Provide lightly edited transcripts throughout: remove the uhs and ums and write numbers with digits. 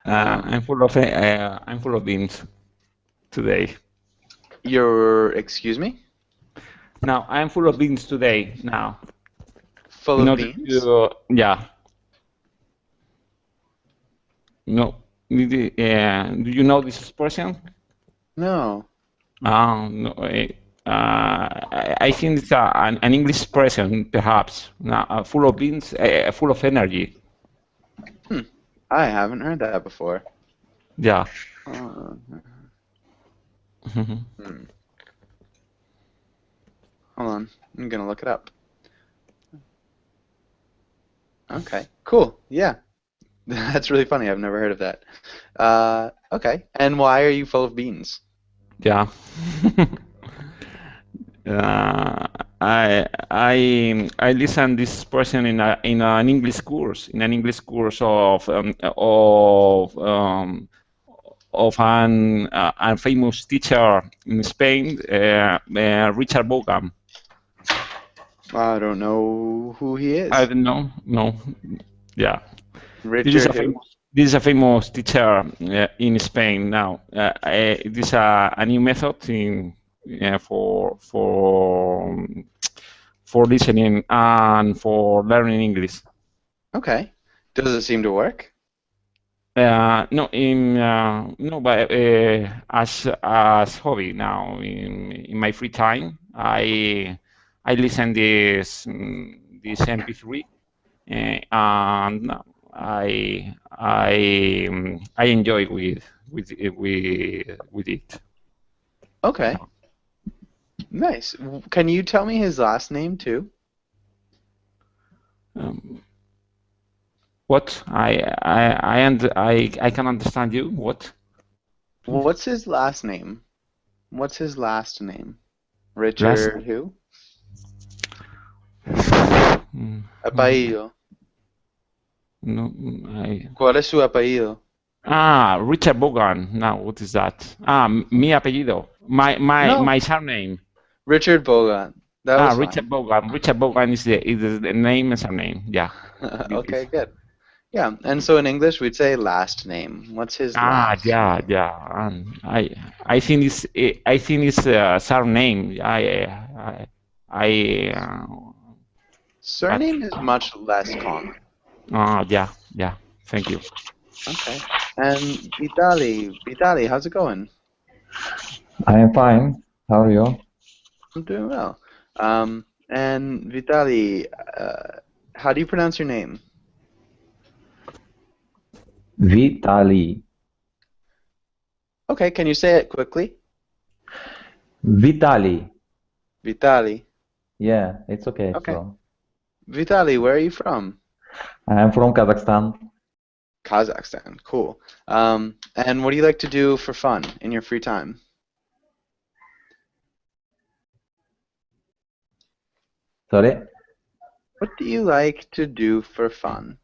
I'm I'm full of beans today. Excuse me? Now I'm full of beans today. Now, Full in of order beans? to yeah, no, do you know this expression? No. No, I think it's an English expression, perhaps. Now, full of beans, full of energy. Hmm. I haven't heard that before. Yeah. Uh, hmm. Hold on. I'm gonna look it up. Okay. Cool. Yeah. That's really funny. I've never heard of that. Okay. And why are you full of beans? Yeah. Uh, I listened this person in an English course of an famous teacher in Spain, Richard Vaughan. I don't know who he I is. don't know. No. Yeah. Richard who? This is a famous teacher in Spain now. This is a new method in for listening and for learning English. Okay. Does it seem to work? No, but as hobby now in my free time, I listen this MP3 and I enjoy with it. Okay. Nice. Can you tell me his last name too? Um, what I can understand you. What? What's his last name? What's his last name? Last? Richard who? Mm, Apellido. no, I. ¿Cuál es su apellido? Richard Vaughan. Now, what is that? Mi apellido. No, My surname. Richard Bogan. That was Richard fine. Vaughan. Richard Vaughan is the name and surname. Yeah, this Okay, is. good. Yeah, and so in English we'd say last name. What's his last Yeah, name? yeah. I think it's surname. But Surname is much less common. yeah, yeah. Thank you. Okay. And Vitali, how's it going? I am fine. How are you? I'm doing well. And Vitali, how do you pronounce your name? Vitali. Okay, can you say it quickly? Vitali. Vitali. Yeah, it's okay. Okay. So Vitali, where are you from? I am from Kazakhstan. Kazakhstan. Cool. And what do you like to do for fun in your free time? Sorry. What do you like to do for fun?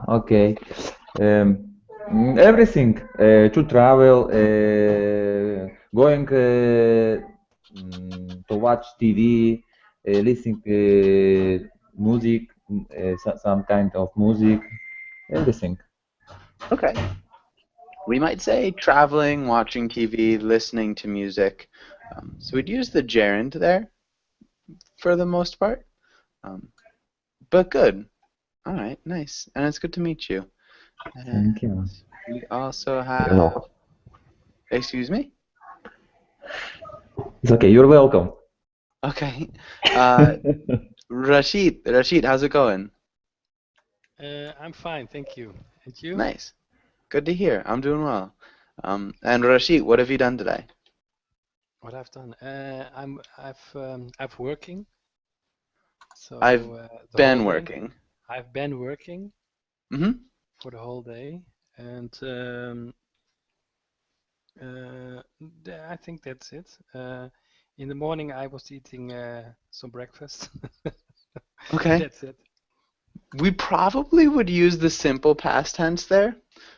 Okay. Everything. To travel, going to watch TV, listening music, some kind of music, everything. Okay. We might say traveling, watching TV, listening to music. So we'd use the gerund there for the most part. Um, but good. All right, nice. And it's good to meet you. Thank And you. we also You're have, welcome. excuse me? It's okay. You're welcome. Okay. Uh, Rashid, how's it going? I'm fine, thank you. And you? Nice. Good to hear. I'm doing well. And Rashid, what have you done today? What I've done? I've working. So I've the whole been day. working. I've been working Mm-hmm. for the whole day, and I think that's it. In the morning, I was eating some breakfast. Okay. That's it. We probably would use the simple past tense there.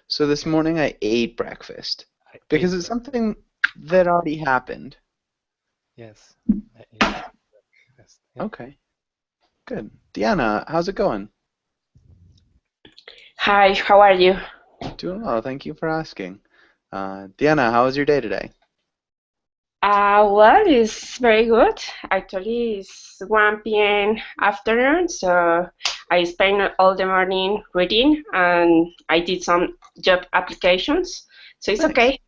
So this morning I ate breakfast I because ate it's breakfast. something that already happened. Yes, I ate breakfast. Yeah. Okay, good. Diana, how's it going? Hi, how are you? Doing well, thank you for asking. Diana, how was your day today? Well, it's very good. Actually, it's 1 p.m. afternoon, so I spent all the morning reading and I did some job applications, so it's Nice. okay.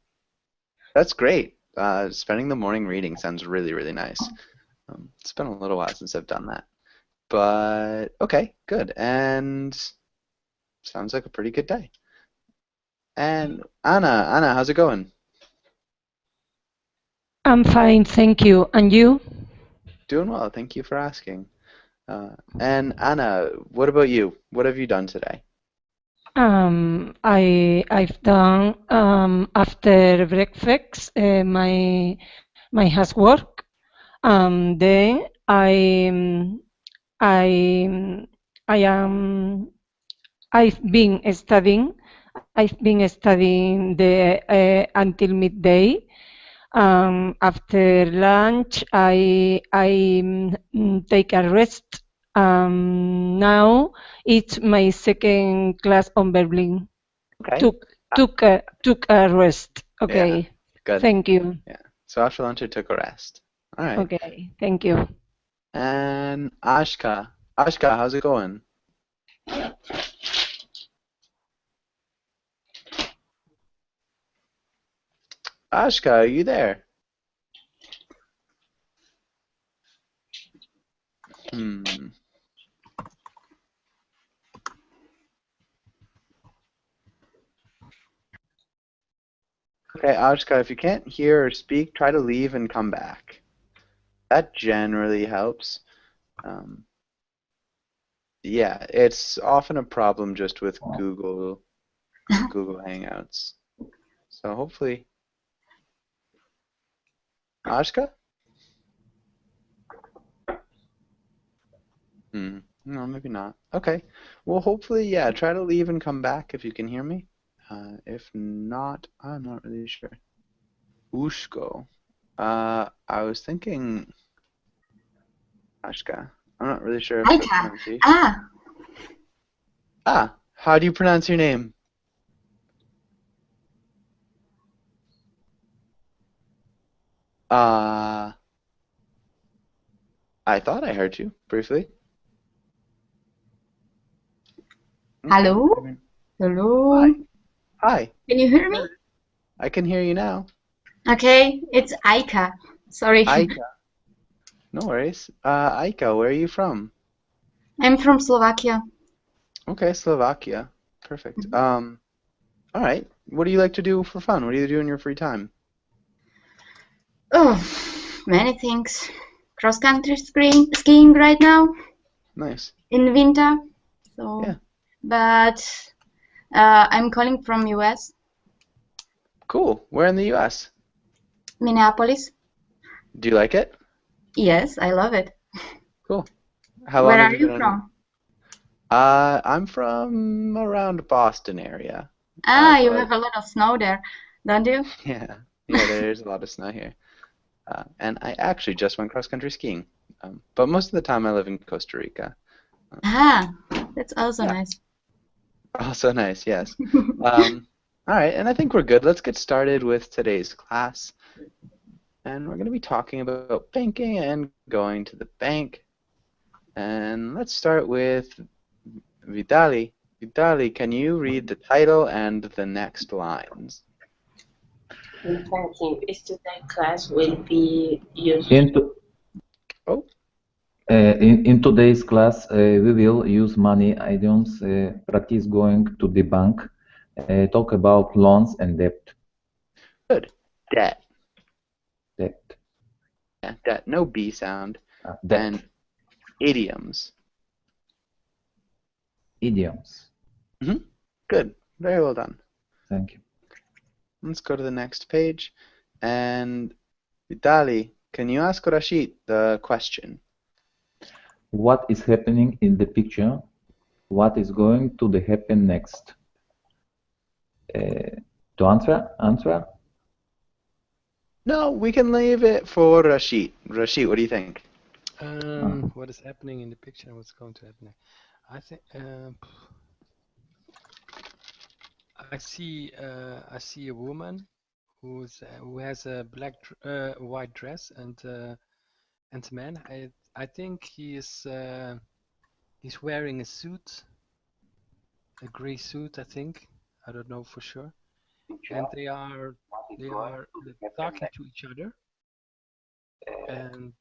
That's great. Spending the morning reading sounds really, really nice. It's been a little while since I've done that. But okay, good. And sounds like a pretty good day. And Anna, how's it going? I'm fine, thank you. And you? Doing well, thank you for asking. And Anna, what about you? What have you done today? I've done after breakfast my housework. Then I I am I've been studying. I've been studying the until midday. After lunch, I take a rest. Now it's my second class on Berlin. Okay. Took a rest. Yeah, Okay. good. Thank you. Yeah. So after lunch, I took a rest. All right. Okay. Thank you. And Ashka, how's it going? Ashka, are you there? Hmm. Okay, Ashka, if you can't hear or speak, try to leave and come back. That generally helps. Yeah, it's often a problem just with Google Hangouts. So hopefully, Ashka? No, maybe not. Okay. Well, hopefully, yeah, try to leave and come back if you can hear me. If not, I'm not really sure. Ushko. I was thinking Ashka. I'm not really sure if the Aika. pronunciation. How do you pronounce your name? I thought I heard you briefly. Hello? Okay. Hello? Hi. Can you hear me? I can hear you now. Okay, it's Aika. Sorry. Aika. No worries. Aika, where are you from? I'm from Slovakia. Okay, Slovakia. Perfect. All right. What do you like to do for fun? What do you do in your free time? Oh, many things. Cross-country skiing right now Nice. in winter. So, Yeah. but I'm calling from US, Cool. Where in the U.S.? Minneapolis. Do you like it? Yes, I love it. Cool. How long Where have are you been you in? from? I'm from around Boston area. You but have a lot of snow there, don't you? yeah, there's a lot of snow here. And I actually just went cross-country skiing. But most of the time I live in Costa Rica. That's also Yeah. nice. Also nice, yes. All right, and I think we're good. Let's get started with today's class. And we're going to be talking about banking and going to the bank. And let's start with Vitali. Vitali, can you read the title and the next lines? Thank you. Today class will be used. In today's class, we will use money items, practice going to the bank, talk about loans and debt. Good. Debt. Debt. Yeah, debt. No B sound. Debt. And idioms. Idioms. Good. Very well done. Thank you. Let's go to the next page. And Vitali, can you ask Rashid the question? What is happening in the picture? What is going to happen next? To answer? No, we can leave it for Rashid. Rashid, what do you think? What is happening in the picture? What's going to happen? I think I see a woman who has a white dress and a man. I think he's wearing a suit, a gray suit. I think. I don't know for sure. And they are talking to each other. And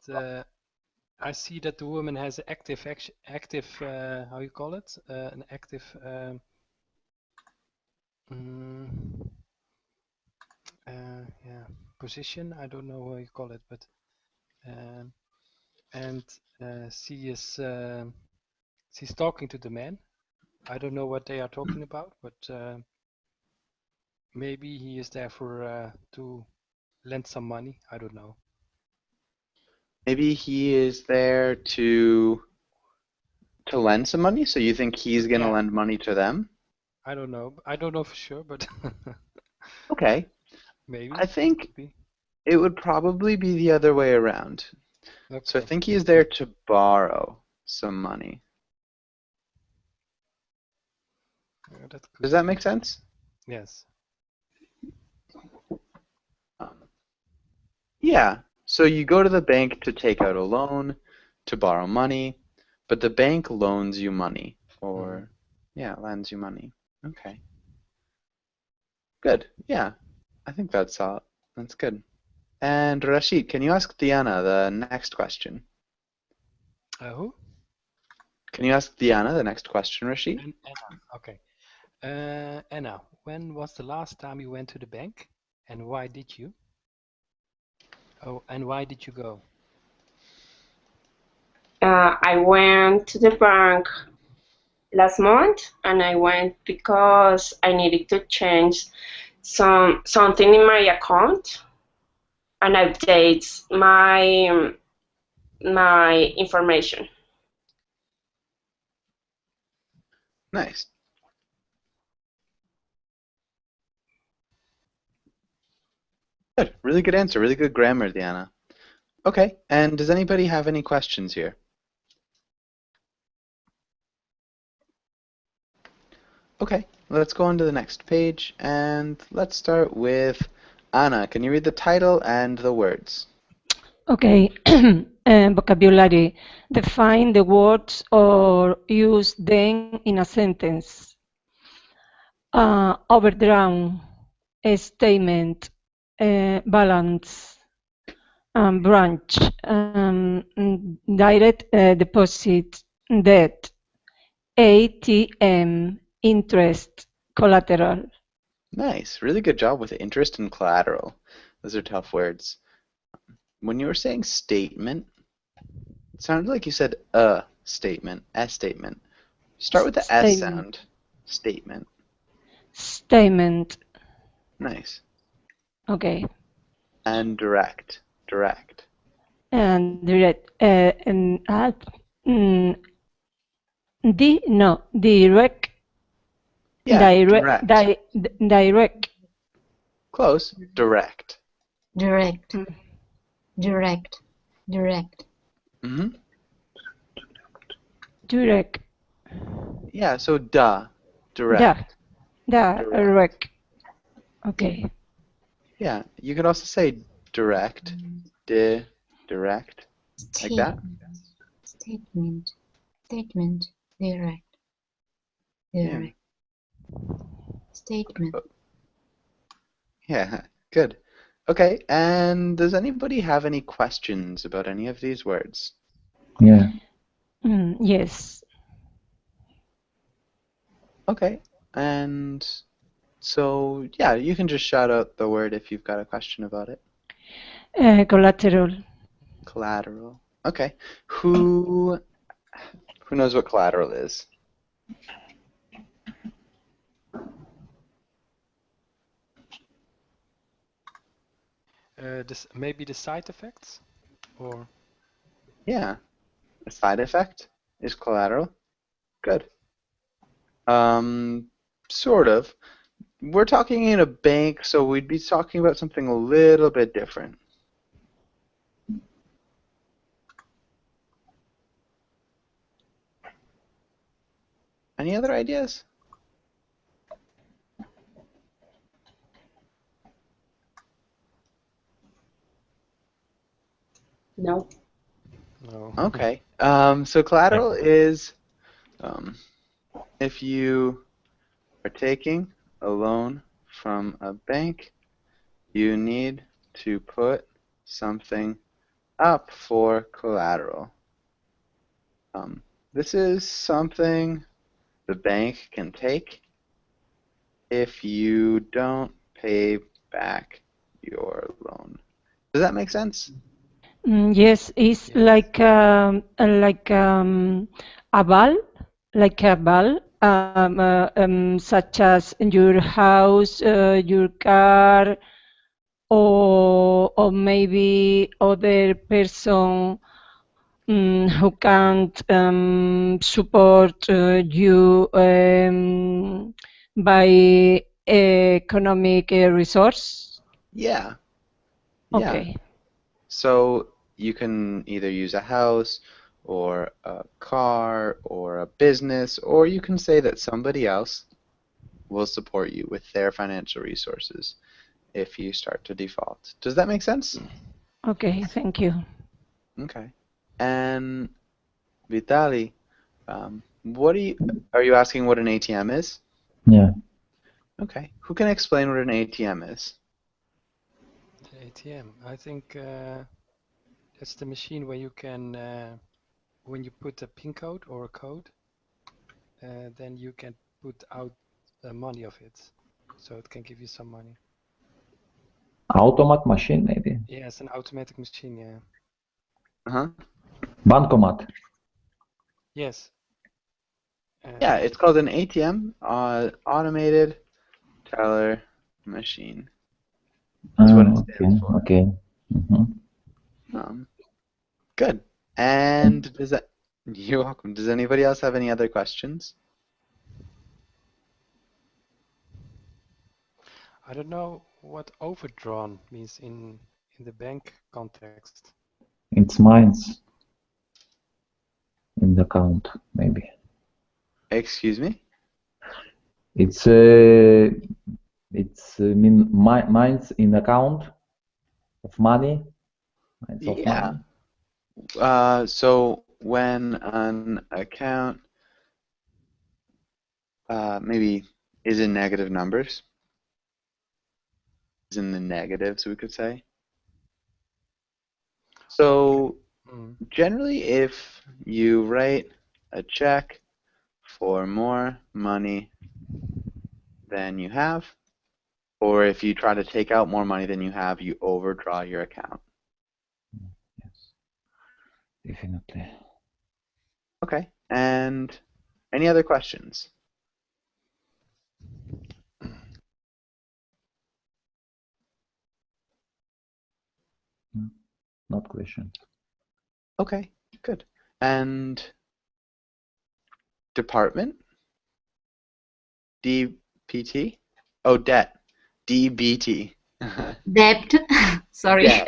I see that the woman has active how you call it? An active mm, yeah, position. I don't know how you call it, but um, and she's talking to the man. I don't know what they are talking about, but maybe he is there for to lend some money. I don't know. Maybe he is there to lend some money, so you think he's going to Yeah, lend money to them? I don't know. I don't know for sure, but Okay. maybe I think could be. it would probably be the other way around. So I Okay, think he is there to borrow some money. yeah, that could Does that be. make sense? Yes. Um, yeah. So you go to the bank to take out a loan, to borrow money, but the bank loans you money, or yeah, lends you money. Okay. Good. Yeah. I think that's all. That's good. And Rashid, can you ask Diana the next question? Who? Can you ask Diana the next question, Rashid? And Anna. Okay. Anna, when was the last time you went to the bank, and why did you? Oh, and why did you go? I went to the bank last month, and I went because I needed to change something in my account and update my information. Nice. Good. Really good answer. Really good grammar, Diana. Okay. And does anybody have any questions here? Okay. Let's go on to the next page, and let's start with Anna. Can you read the title and the words? Okay. Vocabulary. Define the words or use them in a sentence. Overdrawn, statement, balance, branch, direct deposit, debt, ATM, interest, collateral. Nice. Really good job with interest and collateral. Those are tough words. When you were saying statement, it sounded like you said a statement, a statement. Start with the S Statement. sound. Statement. Statement. Nice. Okay. And direct. Direct. And direct. Direct. Yeah, Direct. direct. Direct. Close. Direct. Direct. Direct. Direct. Mm-hmm. Direct. Yeah, so direct. Direct. Okay. Yeah, you could also say direct. Direct. Like that. Statement. Statement. Direct. Yeah. Direct. Statement. Yeah, good. Okay, and does anybody have any questions about any of these words? Yeah. Yes. Okay, and so yeah, you can just shout out the word if you've got a question about it. Collateral. Collateral. Okay, who knows what collateral is? Maybe the side effects, or Yeah, a side effect is collateral. Good. Sort of. We're talking in a bank, so we'd be talking about something a little bit different. Any other ideas? No. No. Okay. So collateral is if you are taking a loan from a bank, you need to put something up for collateral. This is something the bank can take if you don't pay back your loan. Does that make sense? Yes, it's Yes. like aval, like aval, such as your house, your car, or maybe other person who can't support you by economic resource. Yeah. Yeah. Okay. So you can either use a house or a car or a business, or you can say that somebody else will support you with their financial resources if you start to default. Does that make sense? Okay, thank you. Okay. And Vitali, what are you asking what an ATM is? Yeah. Okay. Who can explain what an ATM is? The ATM. I think that's the machine where you can, when you put a PIN code or a code, then you can put out money of it, so it can give you some money. Automat machine, maybe. Yeah, it's an automatic machine. Yeah. Uh-huh. Bankomat. Yes. Yeah, it's called an ATM, automated teller machine. That's what it stands for. Okay. Mhm. Good. And you're welcome. Does anybody else have any other questions? I don't know what overdrawn means in the bank context. It's mines in the account, maybe. Excuse me? It's mines in account of money. Mines of Yeah. money. So when an account maybe is in negative numbers, is in the negatives, we could say. So generally, if you write a check for more money than you have, or if you try to take out more money than you have, you overdraw your account. Yes, definitely. Okay. And any other questions? Not questions. Okay, good. And department? DPT? Oh, debt. DBT. Debt. Sorry. Debt.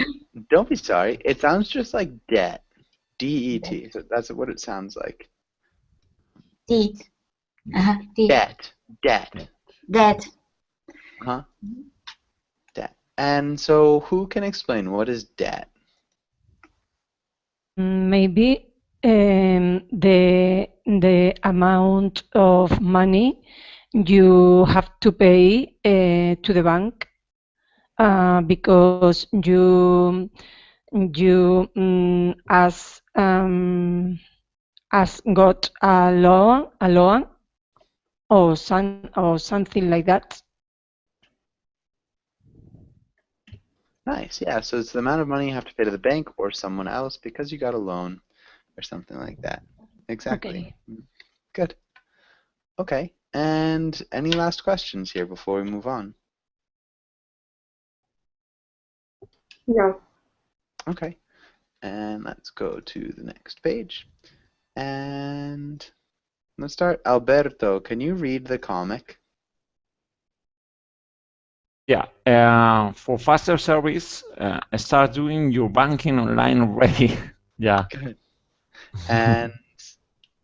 Don't be sorry. It sounds just like debt. DET. So that's what it sounds like. Teeth. Teeth. Debt. Debt. Debt. Huh? Debt. And so who can explain what is debt? Maybe the amount of money you have to pay to the bank because you as got a loan or something like that. Nice. Yeah. So it's the amount of money you have to pay to the bank or someone else because you got a loan or something like that. Exactly. Okay. Good. Okay. And any last questions here before we move on? No. Okay. And let's go to the next page. And let's start. Alberto, can you read the comic? Yeah. For faster service, start doing your banking online already. Yeah. Good. And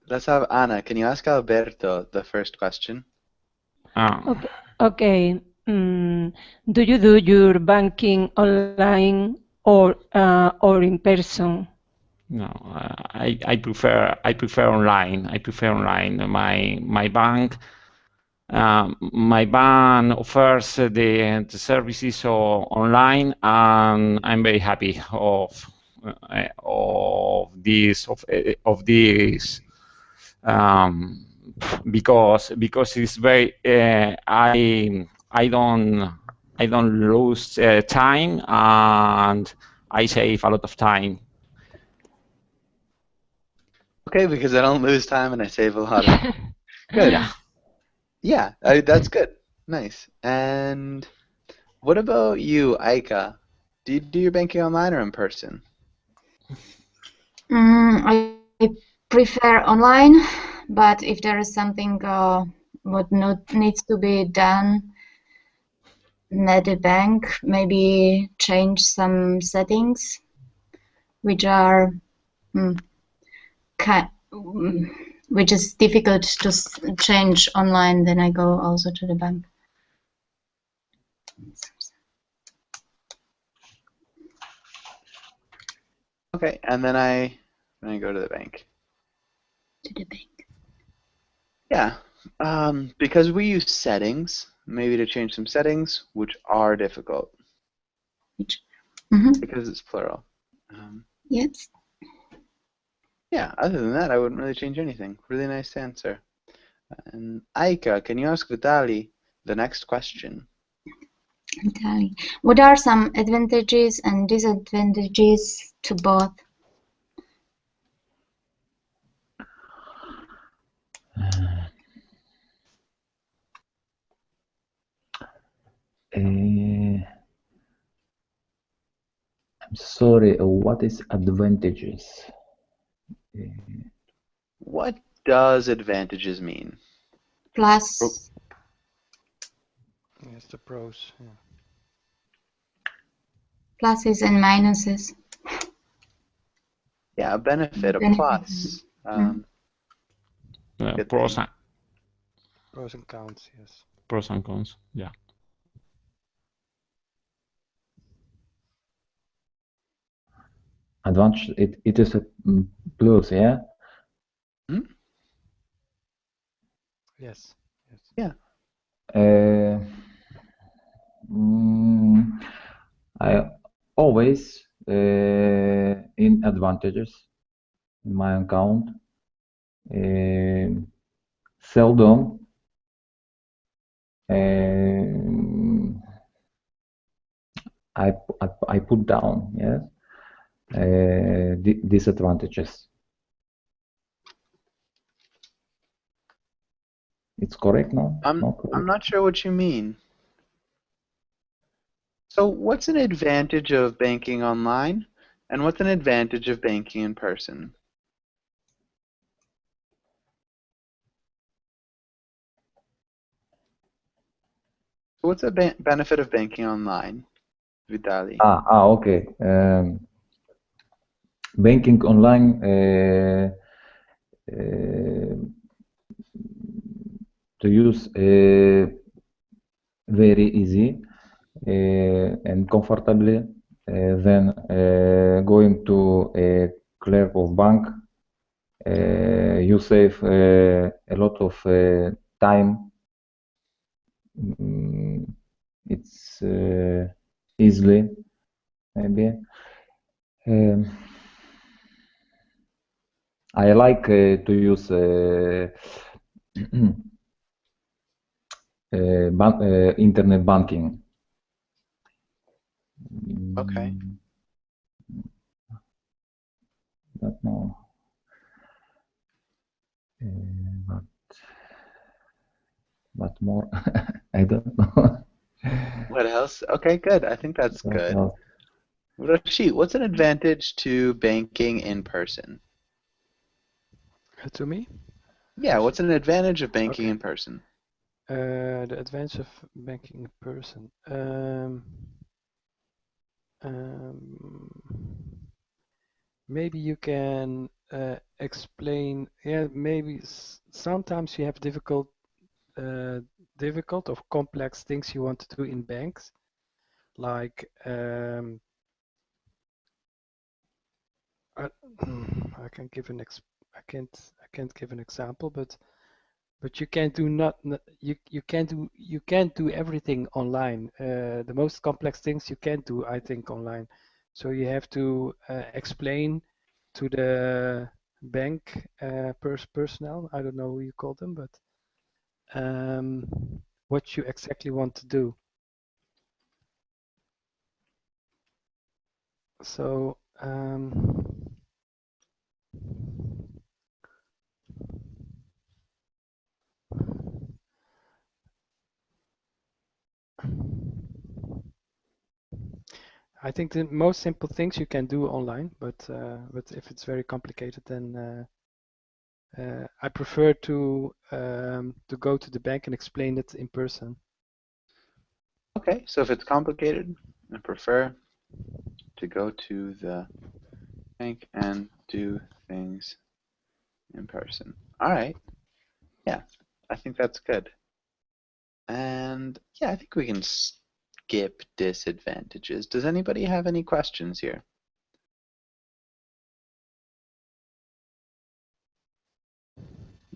let's have Anna. Can you ask Alberto the first question? Okay. Do you do your banking online or in person? No, I prefer online. I prefer online. My bank offers the services online, and I'm very happy of this because it's very I don't lose time, and I save a lot of time. Okay, because I don't lose time and I save a lot of good. Yeah. Yeah, that's good. Nice. And what about you, Aika? Do you do your banking online or in person? I prefer online, but if there is something what needs to be done at the bank, maybe change some settings which are which is difficult to change online, then I go also to the bank. Okay, and then I go to the bank. To the bank. Yeah, because we use settings, maybe to change some settings, which are difficult. Because it's plural. Yes. Yeah, other than that, I wouldn't really change anything. Really nice answer. And Aika, can you ask Vitali the next question? Vitali, what are some advantages and disadvantages to both? I'm sorry, what is advantages? What does advantages mean? Plus. Yes, the pros. Yeah. Pluses and minuses. Yeah, a benefit, a plus. Pros and cons, yes. Pros and cons, yeah. Advantage, it is a plus, yeah? Yes. Yeah. I always in advantages in my account. Seldom I put down, yes, disadvantages. It's correct, no? I'm not sure what you mean. So what's an advantage of banking online, and what's an advantage of banking in person? So what's a benefit of banking online, Vitali? Okay. Banking online to use very easy and comfortably than going to a clerk of bank. You save a lot of time. It's easily, maybe. I like to use internet banking. Okay. Don't know. But more, I don't know. What else? Okay, good. I think that's good. Rashid, what's an advantage to banking in person? To me? Yeah, what's an advantage of banking in person? The advantage of banking in person. Maybe you can explain. Yeah, maybe sometimes you have difficult or complex things you want to do in banks, like I, I can give an I can't give an example, but you can't do you can't do everything online. The most complex things you can't do, I think, online. So you have to explain to the bank personnel. I don't know who you call them, but what you exactly want to do. So I think the most simple things you can do online, but if it's very complicated, then I prefer to go to the bank and explain it in person. Okay, so if it's complicated, I prefer to go to the bank and do things in person. All right. Yeah, I think that's good. And yeah, I think we can skip disadvantages. Does anybody have any questions here?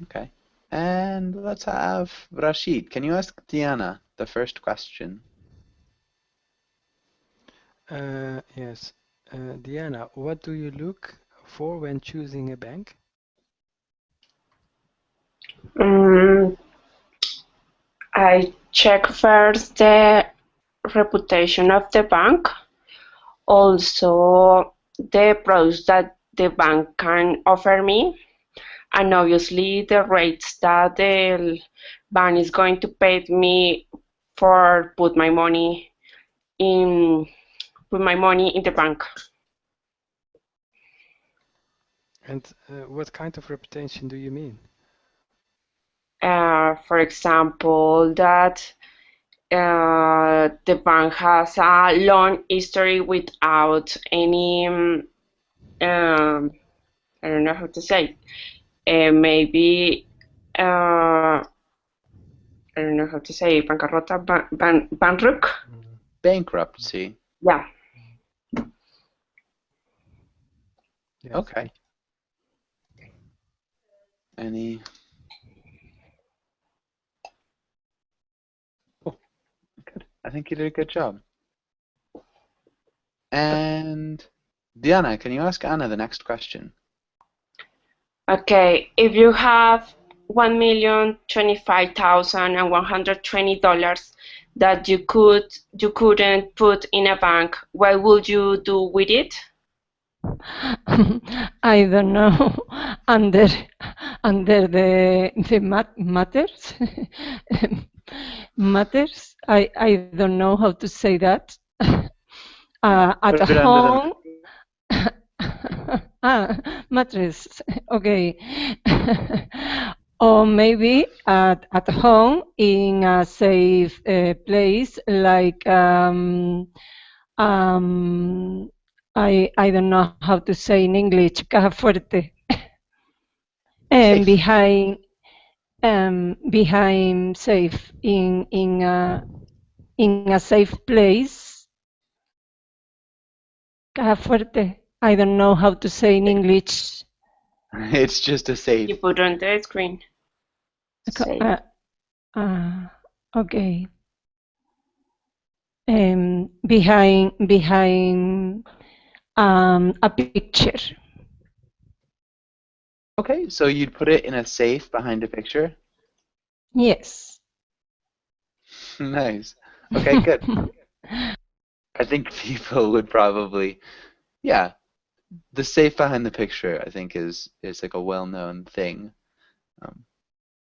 Okay. And let's have Rashid. Can you ask Diana the first question? Yes. Diana, what do you look for when choosing a bank? I check first the reputation of the bank, also the products that the bank can offer me, and obviously the rates that the bank is going to pay me for put my money in the bank. And what kind of reputation do you mean? For example, that the bank has a long history without any I don't know how to say. Maybe I don't know how to say bancarrota, bankrupt. Bankruptcy. Yeah. Yes. Okay. Any? Oh, good. I think you did a good job. And Diana, can you ask Anna the next question? Okay. If you have $1,025,120 that you couldn't put in a bank, what would you do with it? I don't know. Under the matters matters. I don't know how to say that. At Put it under the home. Mattress. Okay. Or maybe at home in a safe place, like I don't know how to say in English, caja fuerte. And safe. behind safe in a safe place. Caja fuerte. I don't know how to say in English. It's just a safe. You put on the screen. Safe. Okay. Behind a picture. Okay, so you'd put it in a safe behind a picture? Yes. Nice. Okay, good. I think people would probably, yeah, the safe behind the picture, I think is like a well-known thing.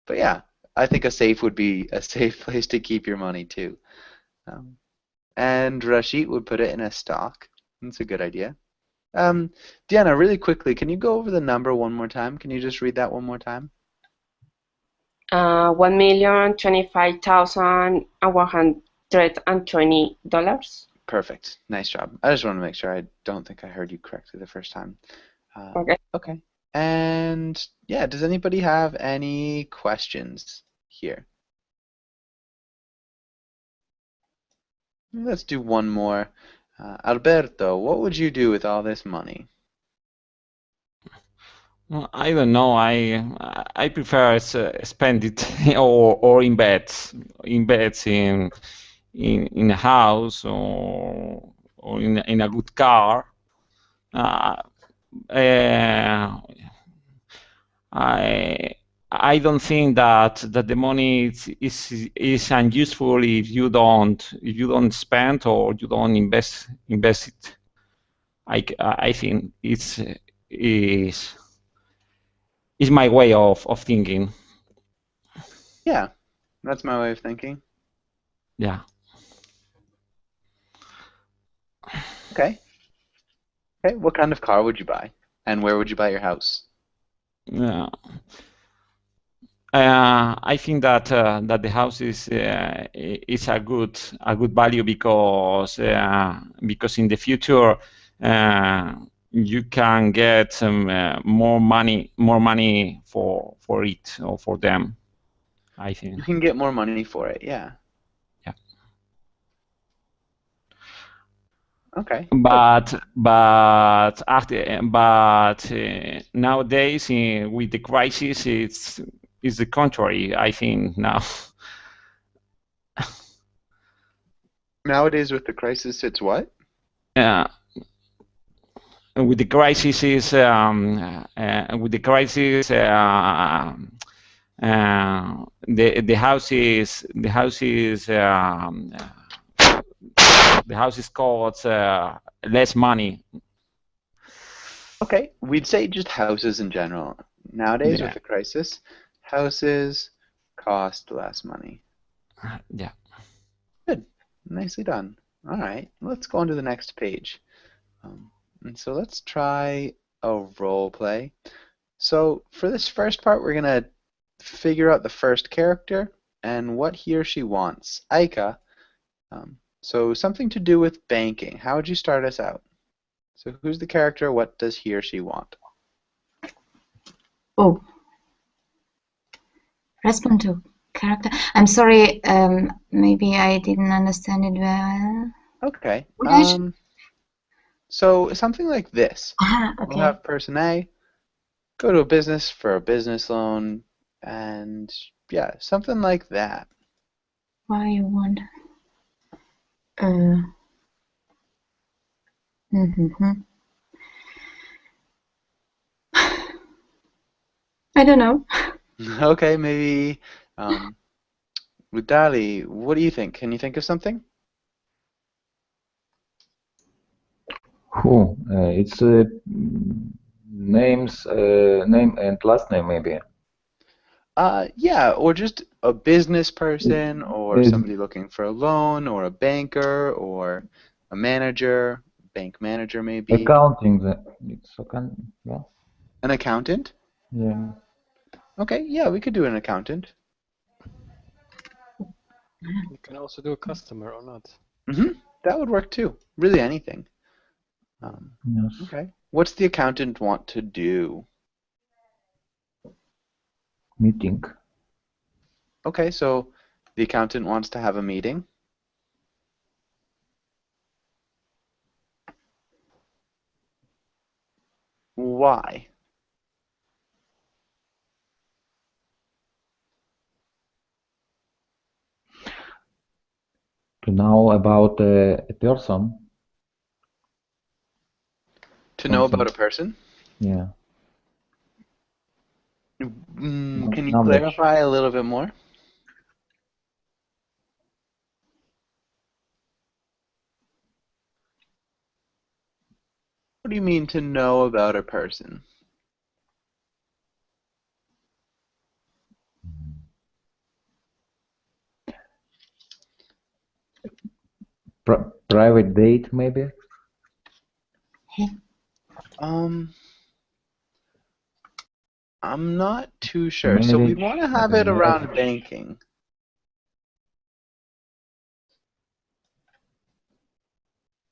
But yeah, I think a safe would be a safe place to keep your money too. And Rashid would put it in a stock. That's a good idea. Diana, really quickly, can you go over the number one more time? Can you just read that one more time? $1,025,120. Perfect. Nice job. I just want to make sure. I don't think I heard you correctly the first time. Okay. Okay. And yeah, does anybody have any questions here? Let's do one more. Alberto, what would you do with all this money? Well, I don't know. I prefer spend it or in beds in a house or in a good car. Uh, uh, I I don't think that the money is unuseful if you don't spend or you don't invest it. I think is is my way of thinking. Yeah, that's my way of thinking. Yeah. Okay. Okay, what kind of car would you buy? And where would you buy your house? Yeah. I think that the house is a good value because in the future uh, you can get some more money for it or for them. I think. You can get more money for it, yeah. Yeah. Okay, good. But nowadays with the crisis it's the contrary. I think now. Nowadays with the crisis, it's what? Uh, with the crisis is with the crisis the house is the house is costs less money. Okay, we'd say just houses in general. Nowadays with Yeah, the crisis, houses cost less money. yeah. Good. Nicely done. All right, let's go on to the next page. And so let's try a role play. So for this first part, we're going to figure out the first character and what he or she wants. Aika, so something to do with banking. How would you start us out? So who's the character? What does he or she want? Oh, respond to character. I'm sorry, maybe I didn't understand it well. Okay. What I should... So something like this. We'll okay. have person A go to a business for a business loan, and yeah, something like that. Why you want? Mm-hmm. I don't know. Okay, maybe with Dali, what do you think? Can you think of something? Who? It's names, name and last name maybe. Yeah, or just a business person, or Uh, somebody looking for a loan, or a banker, or a manager, bank manager maybe, Accounting. It's yeah. an accountant. Yeah. Okay, yeah, we could do an accountant. You can also do a customer or not. That would work too. Really anything. Yes. Okay. What's the accountant want to do? Meeting. Okay, so the accountant wants to have a meeting. Why? To know about a person. To know about Something. a person? Yeah. Can you Knowledge. clarify a little bit more? What do you mean to know about a person? Private date maybe. I'm not too sure. So we'd want to have it around banking.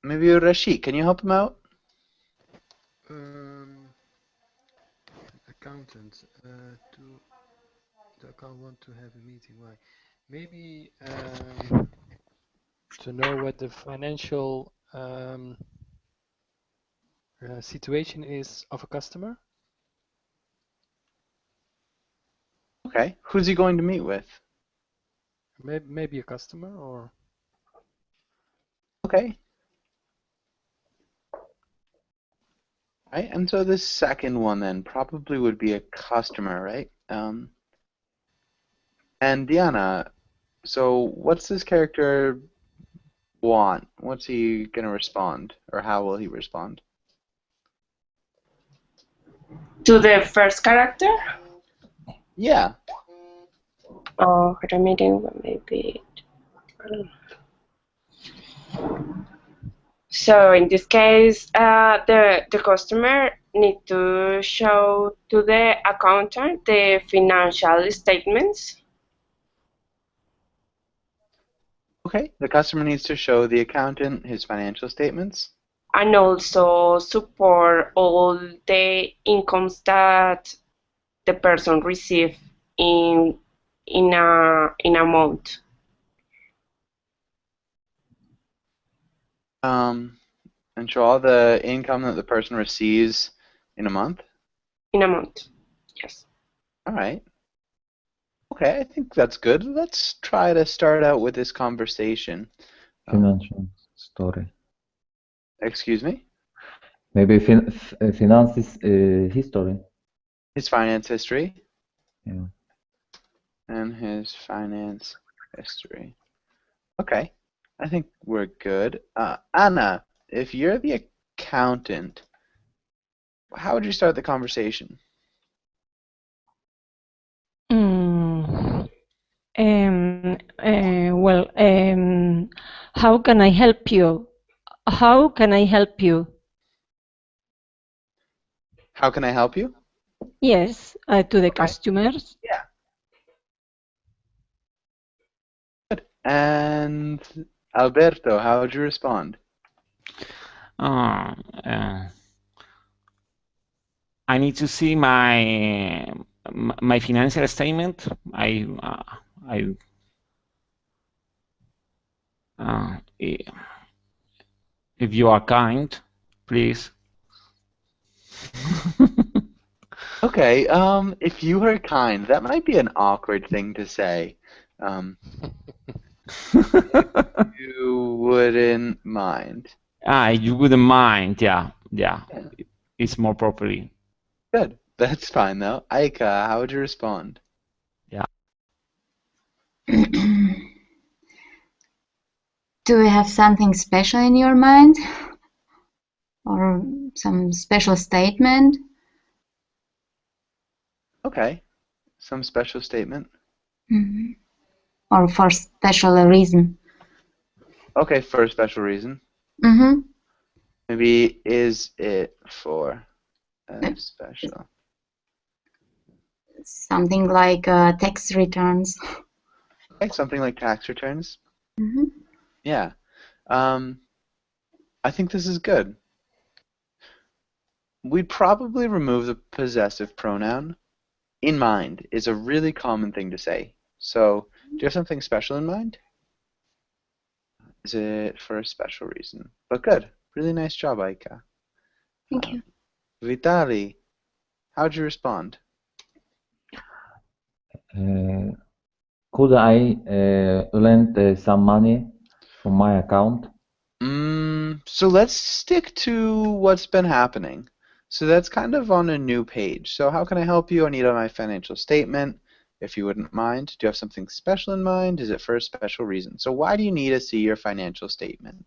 Maybe Rashid, can you help him out? Accountant. The account want to have a meeting. Why? Maybe to know what the financial situation is of a customer. Okay. Who's he going to meet with? Maybe a customer or Okay. Right. And so this second one then probably would be a customer, right? And Diana, so what's this character want? What's he gonna respond, or how will he respond? To the first character? Yeah. Or a meeting, maybe. So in this case, the customer need to show to the accountant the financial statements. Okay. The customer needs to show the accountant his financial statements. And also support all the incomes that the person receive in a month. And show all the income that the person receives in a month. In a month, yes. All right. Okay, I think that's good. Let's try to start out with this conversation. Financial story. Excuse me? Maybe finances history. His finance history. Yeah. And his finance history. Okay, I think we're good. Anna, if you're the accountant, how would you start the conversation? Well, how can I help you? How can I help you? How can I help you? Yes, to the customers. Yeah. Good. And Alberto, how would you respond? Uh, uh, I need to see my financial statement. If you are kind, please. Okay, if you were kind, that might be an awkward thing to say. You wouldn't mind. You wouldn't mind, yeah. It's more properly. Good. That's fine though. Aika, how would you respond? Do you have something special in your mind? Or some special statement? Okay. Some special statement. Mm-hmm. Or for special reason? Okay, for a special reason. Mm-hmm. Maybe is it for a special? Something like tax returns. Okay, something like tax returns. Mm-hmm. Yeah. I think this is good. We'd probably remove the possessive pronoun. In mind is a really common thing to say. So, do you have something special in mind? Is it for a special reason? But good. Really nice job, Aika. Thank you. Vitali, how'd you respond? Could I lend some money from my account? So let's stick to what's been happening. So that's kind of on a new page. So how can I help you? I need my financial statement, if you wouldn't mind. Do you have something special in mind? Is it for a special reason? So why do you need to see your financial statement?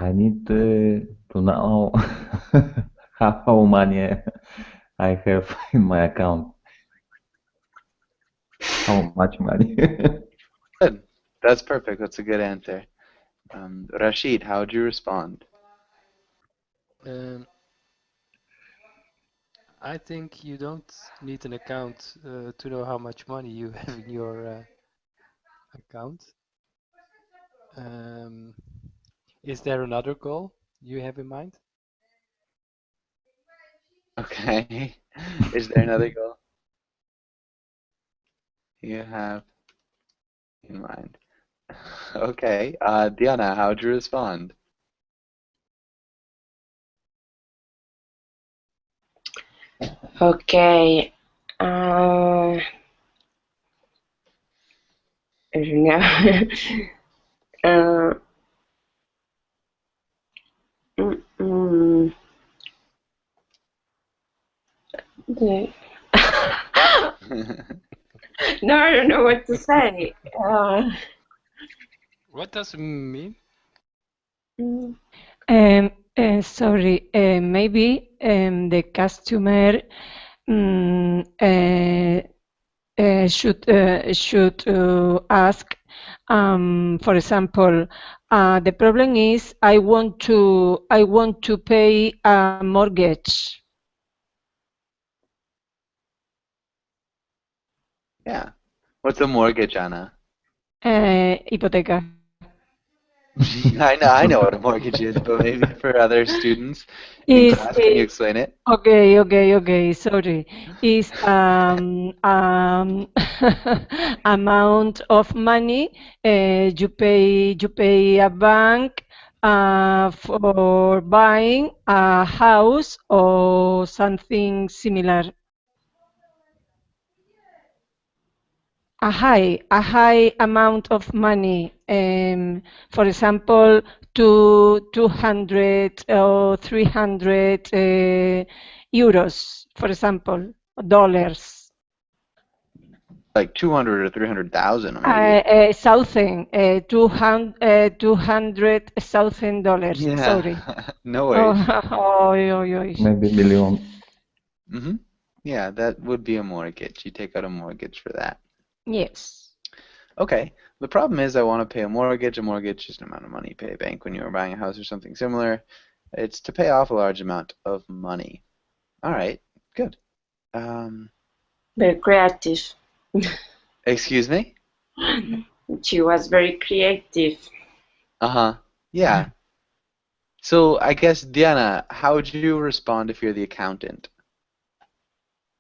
I need to know how money I have in my account. How much money? Good. That's perfect. That's a good answer. Rashid, how would you respond? I think you don't need an account to know how much money you have in your account. Is there another goal you have in mind? Okay. Is there another goal you have in mind? Okay. Diana, how'd you respond? Okay. I don't know. uh, mm, mm, the- no, I don't know what to say. What does it mean? Mm, Sorry, maybe the customer should ask, for example, the problem is I want to pay a mortgage. Yeah. What's a mortgage, Anna? Hipoteca. I know what a mortgage is, but maybe for other students in Is class, can you explain it? okay. Sorry. Is amount of money you pay a bank for buying a house or something similar. A high amount of money. For example, 200 or 300 euros, for example, dollars. Like 200 or 300,000 maybe. Thousand, $200,000. Yeah. Sorry. No Oh, worries. oh. Maybe million. Mm-hmm. Yeah, that would be a mortgage. You take out a mortgage for that. Yes. Okay. The problem is I want to pay a mortgage. A mortgage is an amount of money you pay a bank when you are buying a house or something similar. It's to pay off a large amount of money. All right. Good. Um, very creative. excuse me? She was very creative. Uh-huh. Yeah. So I guess, Diana, how would you respond if you're the accountant?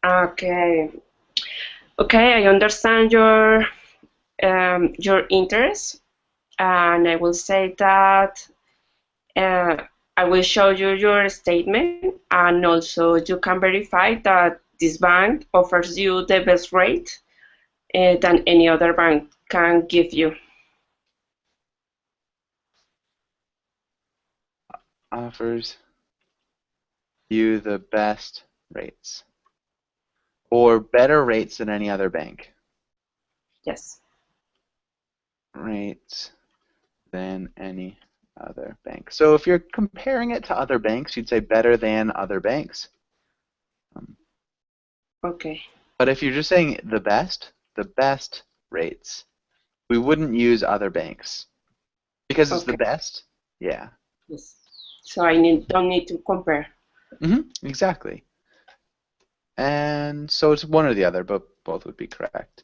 Okay. Okay, I understand your interest, and I will say that I will show you your statement, and also you can verify that this bank offers you the best rate than any other bank can give you. Offers you the best rates or better rates than any other bank. Yes. Rates than any other bank. So if you're comparing it to other banks, you'd say better than other banks. Okay. But if you're just saying the best rates, we wouldn't use other banks because it's the Okay. best. Yeah. Yes. So don't need to compare. Exactly. And so it's one or the other, but both would be correct.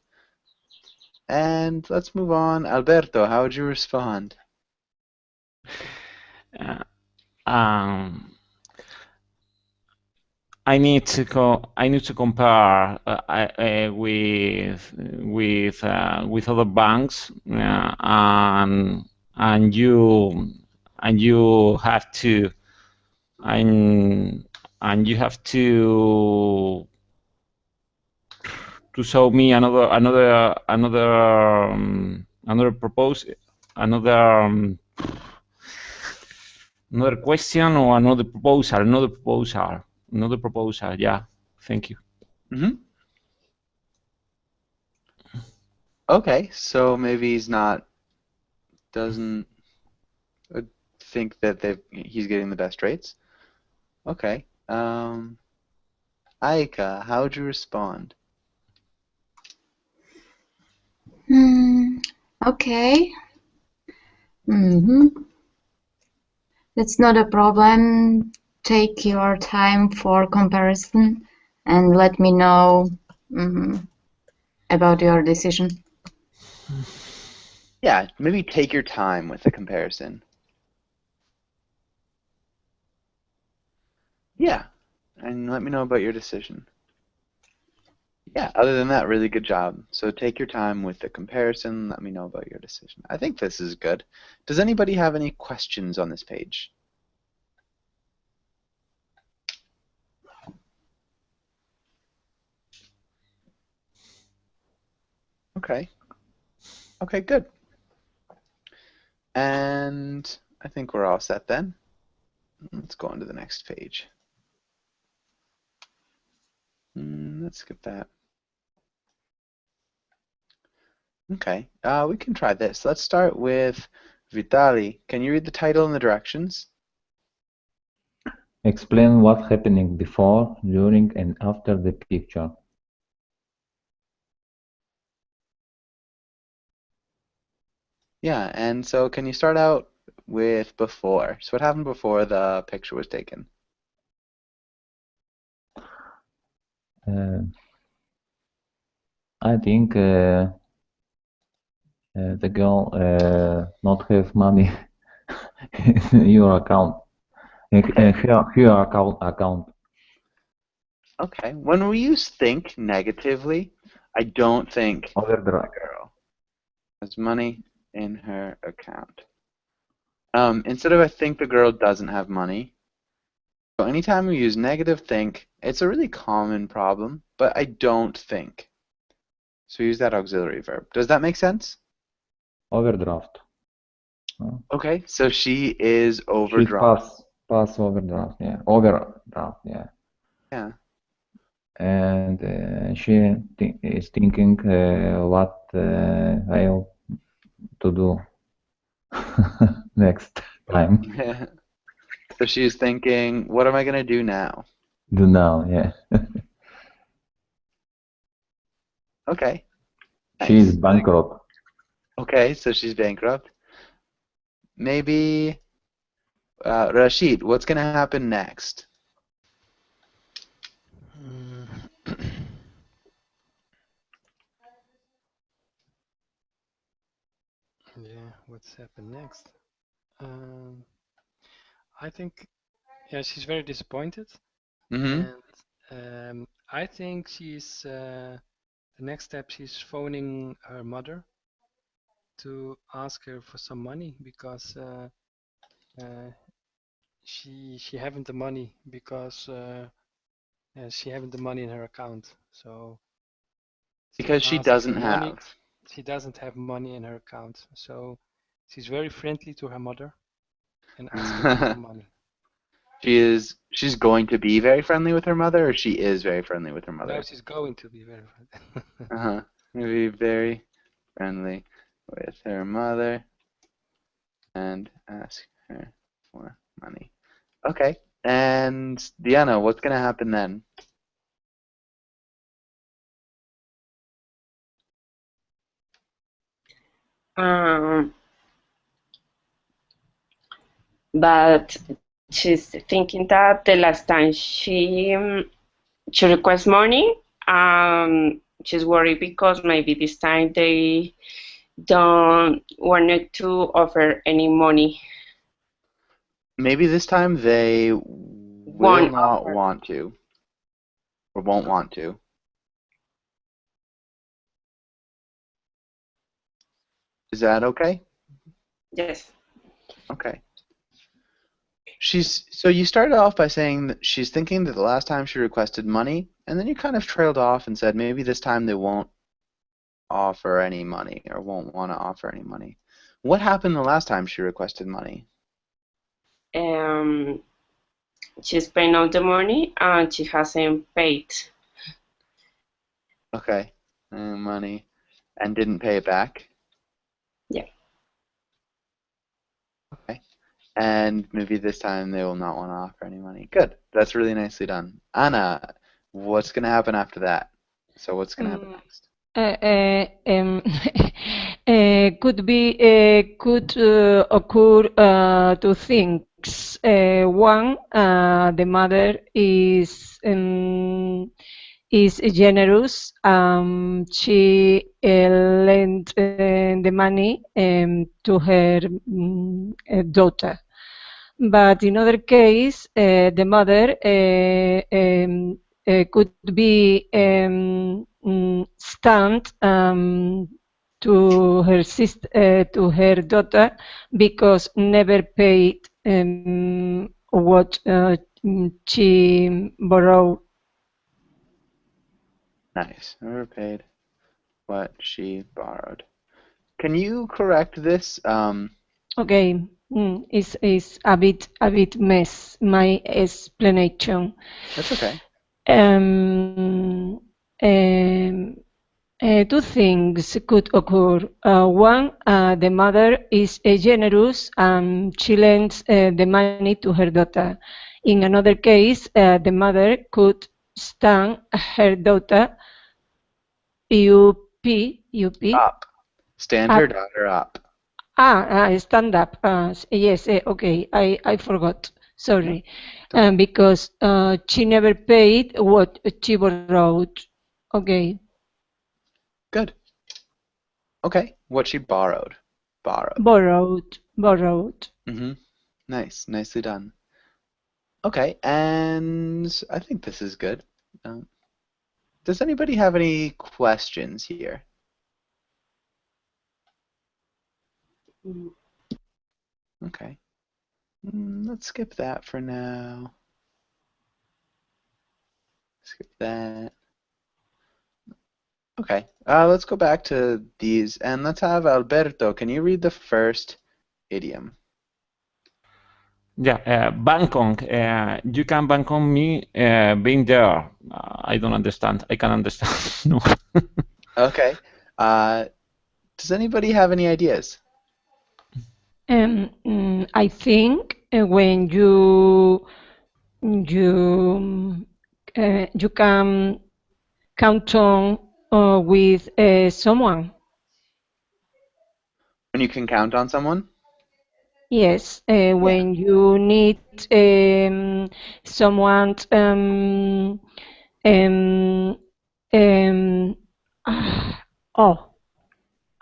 And let's move on. Alberto, how would you respond? Uh, um, I need to compare with other banks, and you have to and you have to show me another propose another another question or another proposal. Yeah, thank you. Okay, so maybe doesn't think that he's getting the best rates. Okay. Aika, how would you respond? Okay. It's not a problem. Take your time for comparison and let me know about your decision. Yeah, maybe take your time with the comparison. Yeah. and let me know about your decision. Yeah, other than that, really good job. So take your time with the comparison. Let me know about your decision. I think this is good. Does anybody have any questions on this page? Okay. Okay, good. And I think we're all set then. Let's go on to the next page. Let's skip that. Okay, we can try this. Let's start with Vitali. Can you read the title and the directions? Explain what's happening before, during, and after the picture. Yeah, and so can you start out with before? So what happened before the picture was taken? I think the girl not have money in your account, her account. Okay, when we use think negatively, I don't think the Overdraft. girl has money in her account. Instead of I think the girl doesn't have money, so anytime we use negative think, it's a really common problem, but I don't think. So we use that auxiliary verb. Does that make sense? Overdraft. Okay, so she is She's overdraft. pass overdraft. Yeah, overdraft. Yeah. Yeah. And she is thinking what I'll to do next time. So she's thinking, what am I gonna do now? Do now, yeah. Okay. She's Nice. bankrupt. Okay, so she's bankrupt. Maybe Rashid, what's gonna happen next? Yeah, what's happened next? I think, yeah, she's very disappointed, Mm-hmm. and I think she's the next step. She's phoning her mother to ask her for some money because she haven't the money because she haven't the money in her account. So Because she ask for doesn't money. have. She doesn't have money in her account. So she's very friendly to her mother and asking for some money. She's going to be very friendly with her mother, or she is very friendly with her mother? Now she's going to be very friendly. Uh-huh. Be very friendly with her mother and ask her for money. Okay. And Diana, what's gonna happen then? But she's thinking that the last time she requests money, she's worried because maybe this time they don't want to offer any money. Maybe this time they will Won't not offer. want to, or won't want to. Is that okay? Yes. Okay. So you started off by saying that she's thinking that the last time she requested money, and then you kind of trailed off and said maybe this time they won't offer any money or won't want to offer any money. What happened the last time she requested money? She spent all the money and she hasn't paid. Okay. Money and didn't pay it back? Yeah. Okay. And maybe this time they will not want to offer any money. Good. That's really nicely done. Anna, what's going to happen after that? So what's going to happen next? Could occur two things. One, the mother is generous. She lent the money to her daughter. But in other case, the mother could be stand to her sister, to her daughter, because never paid what she borrowed. Nice. Never paid what she borrowed. Can you correct this? Okay, it's a bit mess my explanation. That's okay. Two things could occur. One, the mother is generous and she lends the money to her daughter. In another case, the mother could stand her daughter Up. Stand her daughter up. Stand up. Yes, okay, I forgot. Sorry. Because she never paid what she borrowed. Okay. Good. Okay. What she borrowed. Borrowed. Nice. Nicely done. Okay, and I think this is good. Does anybody have any questions here? Okay. Let's skip that for now. Skip that. Okay, let's go back to these, and let's have Alberto. Can you read the first idiom? Yeah, Bangkok. You can bank on me being there. I don't understand. I can understand. No. Okay. Does anybody have any ideas? I think when you can count on with someone. When you can count on someone? Yes, when you need someone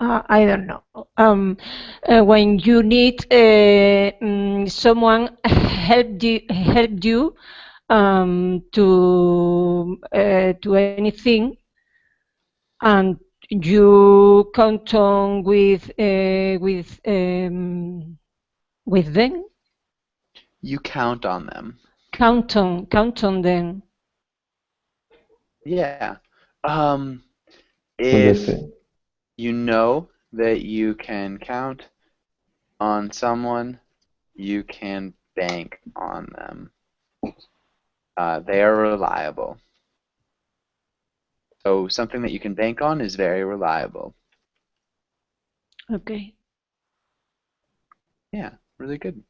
I don't know. When you need someone help you to anything, and you count on with them. You count on them. Count on them. Yeah. If you know that you can count on someone, you can bank on them. They are reliable. So something that you can bank on is very reliable. Okay. Yeah, really good.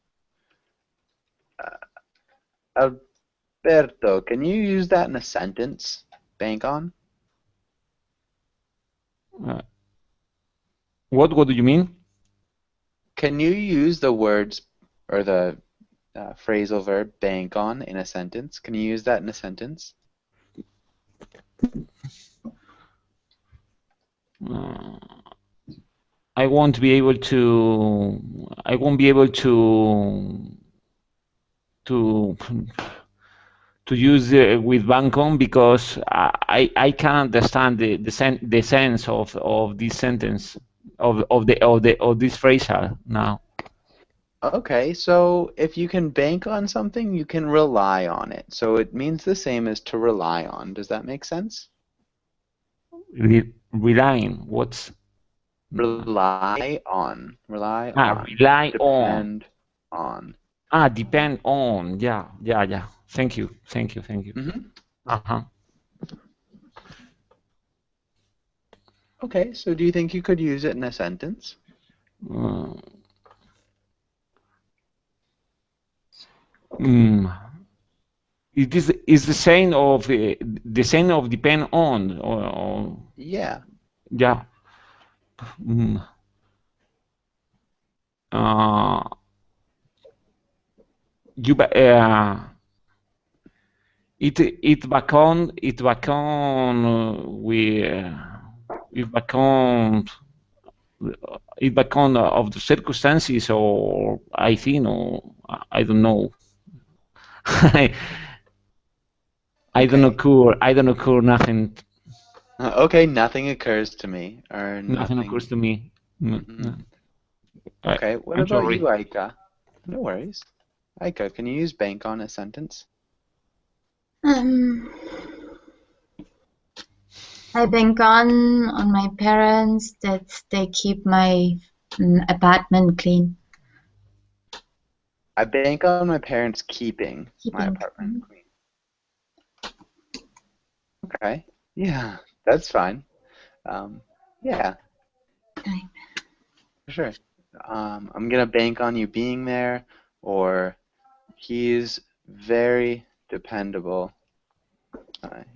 Alberto, can you use that in a sentence? Bank on? What do you mean? Can you use the words or the phrasal verb bank on in a sentence? Can you use that in a sentence? I won't be able to. I won't be able to use with Bangkok because I can't understand the sense of this sentence of this phrasal now. Okay, so if you can bank on something, you can rely on it. So it means the same as to rely on. Does that make sense? Relying. What's rely on? Rely on. Rely depend on. Depend on. Yeah. Thank you. Okay, so do you think you could use it in a sentence? It is the same of depend on or yeah. It back on of the circumstances, or I think, or I don't know. I don't occur nothing. Okay, nothing occurs to me, or Nothing nothing. occurs to me. Mhm. Okay, what I'm about sorry. you, Aika? No worries. Aika, can you use bank on a sentence? I bank on my parents that they keep my apartment clean. I bank on my parents keeping my apartment clean. Okay, yeah, that's fine. Yeah, Okay. for sure. I'm gonna bank on you being there, or he's very dependable.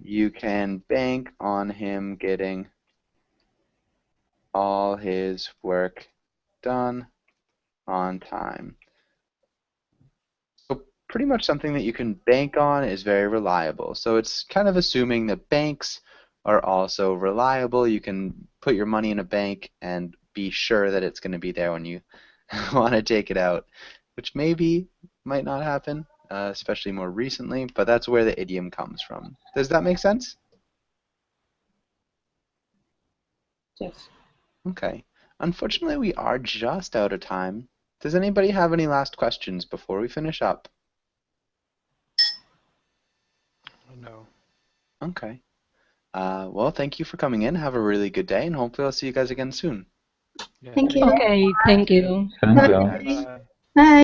You can bank on him getting all his work done on time. So pretty much something that you can bank on is very reliable. So it's kind of assuming that banks are also reliable. You can put your money in a bank and be sure that it's going to be there when you want to take it out, which maybe might not happen, especially more recently, but that's where the idiom comes from. Does that make sense? Yes. Okay. Unfortunately, we are just out of time. Does anybody have any last questions before we finish up? No. Okay. Well, thank you for coming in. Have a really good day, and hopefully I'll see you guys again soon. Yeah, Thank you. Okay, thank you. Thank you. Bye. Bye.